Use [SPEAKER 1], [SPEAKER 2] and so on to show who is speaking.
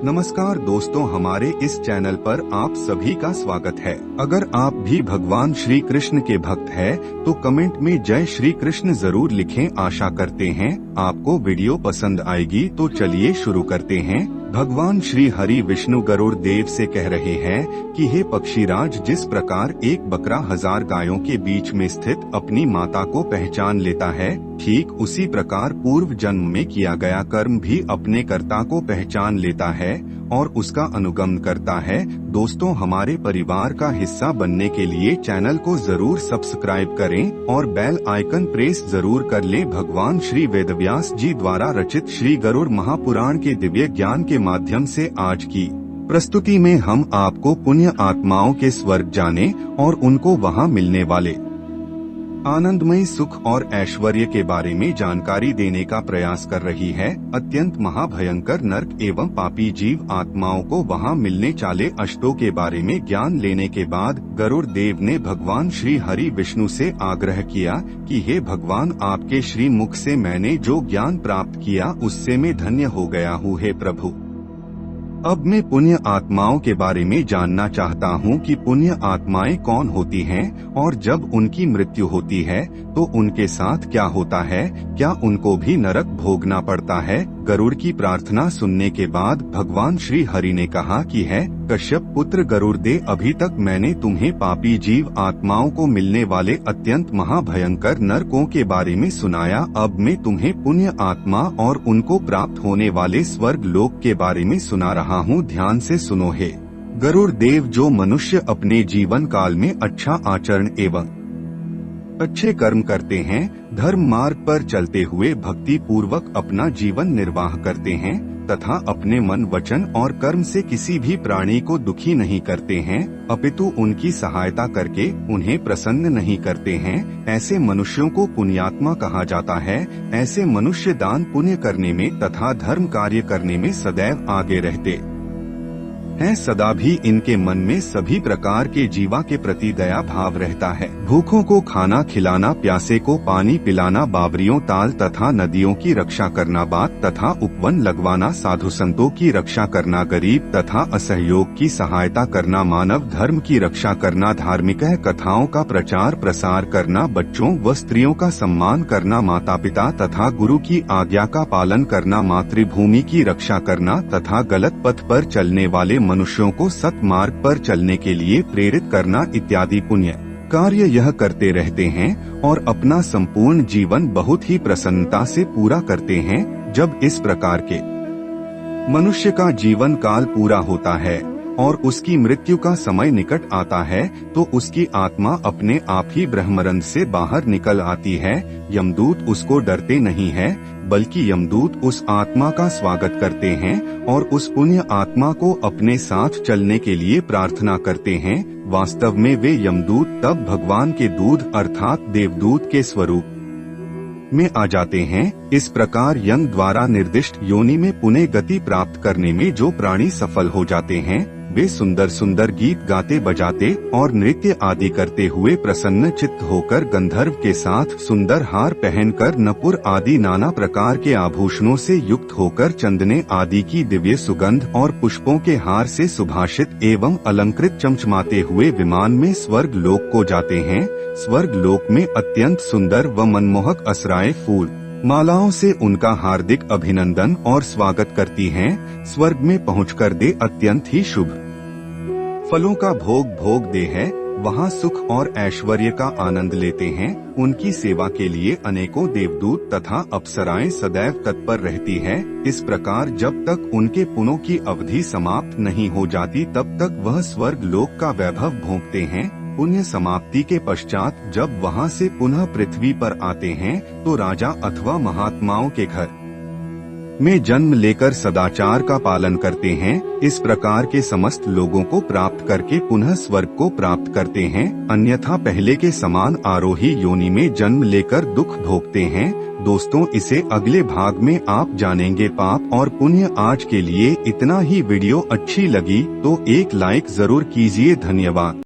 [SPEAKER 1] नमस्कार दोस्तों, हमारे इस चैनल पर आप सभी का स्वागत है। अगर आप भी भगवान श्री कृष्ण के भक्त हैं, तो कमेंट में जय श्री कृष्ण जरूर लिखें। आशा करते हैं आपको वीडियो पसंद आएगी। तो चलिए शुरू करते हैं। भगवान श्री हरि विष्णु गरुड़ देव से कह रहे हैं कि हे पक्षीराज, जिस प्रकार एक बकरा 1000 गायों के बीच में स्थित अपनी माता को पहचान लेता है, ठीक उसी प्रकार पूर्व जन्म में किया गया कर्म भी अपने कर्ता को पहचान लेता है और उसका अनुगमन करता है। दोस्तों, हमारे परिवार का हिस्सा बनने के लिए चैनल को जरूर सब्सक्राइब करें और बेल आइकन प्रेस जरूर कर लें। भगवान श्री वेदव्यास जी द्वारा रचित श्री गरुड़ महापुराण के दिव्य ज्ञान के माध्यम से आज की प्रस्तुति में हम आपको पुण्य आत्माओं के स्वर्ग जाने और उनको वहां मिलने वाले आनंदमय सुख और ऐश्वर्य के बारे में जानकारी देने का प्रयास कर रही है। अत्यंत महाभयंकर नरक एवं पापी जीव आत्माओं को वहां मिलने चाले अष्टों के बारे में ज्ञान लेने के बाद गरुड़ देव ने भगवान श्री हरि विष्णु से आग्रह किया कि हे भगवान, आपके श्री मुख से मैंने जो ज्ञान प्राप्त किया उससे मैं धन्य हो गया हूँ। हे प्रभु, अब मैं पुण्य आत्माओं के बारे में जानना चाहता हूँ कि पुण्य आत्माएं कौन होती हैं और जब उनकी मृत्यु होती है तो उनके साथ क्या होता है, क्या उनको भी नरक भोगना पड़ता है। गरुड़ की प्रार्थना सुनने के बाद भगवान श्री हरि ने कहा कि है कश्यप पुत्र गरुड़देव, अभी तक मैंने तुम्हें पापी जीव आत्माओं को मिलने वाले अत्यंत महाभयंकर नरकों के बारे में सुनाया। अब मैं तुम्हें पुण्य आत्मा और उनको प्राप्त होने वाले स्वर्ग लोक के बारे में सुना रहा हूँ। ध्यान से सुनो। हे गरुड़ देव, जो मनुष्य अपने जीवन काल में अच्छा आचरण एवं अच्छे कर्म करते हैं, धर्म मार्ग पर चलते हुए भक्ति पूर्वक अपना जीवन निर्वाह करते हैं तथा अपने मन, वचन और कर्म से किसी भी प्राणी को दुखी नहीं करते हैं, अपितु उनकी सहायता करके उन्हें प्रसन्न नहीं करते हैं, ऐसे मनुष्यों को पुण्यात्मा कहा जाता है। ऐसे मनुष्य दान पुण्य करने में तथा धर्म कार्य करने में सदैव आगे रहते हैं। सदा भी इनके मन में सभी प्रकार के जीवा के प्रति दया भाव रहता है। भूखों को खाना खिलाना, प्यासे को पानी पिलाना, बावरियों, ताल तथा नदियों की रक्षा करना, बात तथा उपवन लगवाना, साधु संतों की रक्षा करना, गरीब तथा असहयोग की सहायता करना, मानव धर्म की रक्षा करना, धार्मिक कथाओं का प्रचार प्रसार करना, बच्चों व स्त्रियों का सम्मान करना, माता पिता तथा गुरु की आज्ञा का पालन करना, मातृभूमि की रक्षा करना तथा गलत पथ पर चलने वाले मनुष्यों को सत मार्ग पर चलने के लिए प्रेरित करना इत्यादि पुण्य कार्य यह करते रहते हैं और अपना संपूर्ण जीवन बहुत ही प्रसन्नता से पूरा करते हैं। जब इस प्रकार के मनुष्य का जीवन काल पूरा होता है और उसकी मृत्यु का समय निकट आता है तो उसकी आत्मा अपने आप ही ब्रह्मरंध्र से बाहर निकल आती है। यमदूत उसको डरते नहीं है, बल्कि यमदूत उस आत्मा का स्वागत करते हैं और उस पुण्य आत्मा को अपने साथ चलने के लिए प्रार्थना करते हैं। वास्तव में वे यमदूत तब भगवान के दूध अर्थात देवदूत के स्वरूप में आ जाते हैं। इस प्रकार यम द्वारा निर्दिष्ट योनि में पुण्य गति प्राप्त करने में जो प्राणी सफल हो जाते हैं, वे सुंदर सुंदर गीत गाते बजाते और नृत्य आदि करते हुए प्रसन्न चित्त होकर गंधर्व के साथ सुंदर हार पहनकर, नपुर आदि नाना प्रकार के आभूषणों से युक्त होकर, चंदने आदि की दिव्य सुगंध और पुष्पों के हार से सुभाषित एवं अलंकृत चमचमाते हुए विमान में स्वर्ग लोक को जाते हैं। स्वर्ग लोक में अत्यंत सुंदर व मनमोहक असराएं फूल मालाओं से उनका हार्दिक अभिनंदन और स्वागत करती हैं। स्वर्ग में पहुंचकर दे अत्यंत ही शुभ फलों का भोग दे है, वहां सुख और ऐश्वर्य का आनंद लेते हैं। उनकी सेवा के लिए अनेकों देवदूत तथा अप्सराएं सदैव तत्पर रहती है। इस प्रकार जब तक उनके पुण्यों की अवधि समाप्त नहीं हो जाती तब तक वह स्वर्ग लोक का वैभव भोगते हैं। पुण्य समाप्ति के पश्चात जब वहां से पुनः पृथ्वी पर आते हैं तो राजा अथवा महात्माओं के घर में जन्म लेकर सदाचार का पालन करते हैं। इस प्रकार के समस्त लोगों को प्राप्त करके पुनः स्वर्ग को प्राप्त करते हैं, अन्यथा पहले के समान आरोही योनि में जन्म लेकर दुख भोगते हैं। दोस्तों, इसे अगले भाग में आप जानेंगे। पाप और पुण्य। आज के लिए इतना ही। वीडियो अच्छी लगी तो एक लाइक जरूर कीजिए। धन्यवाद।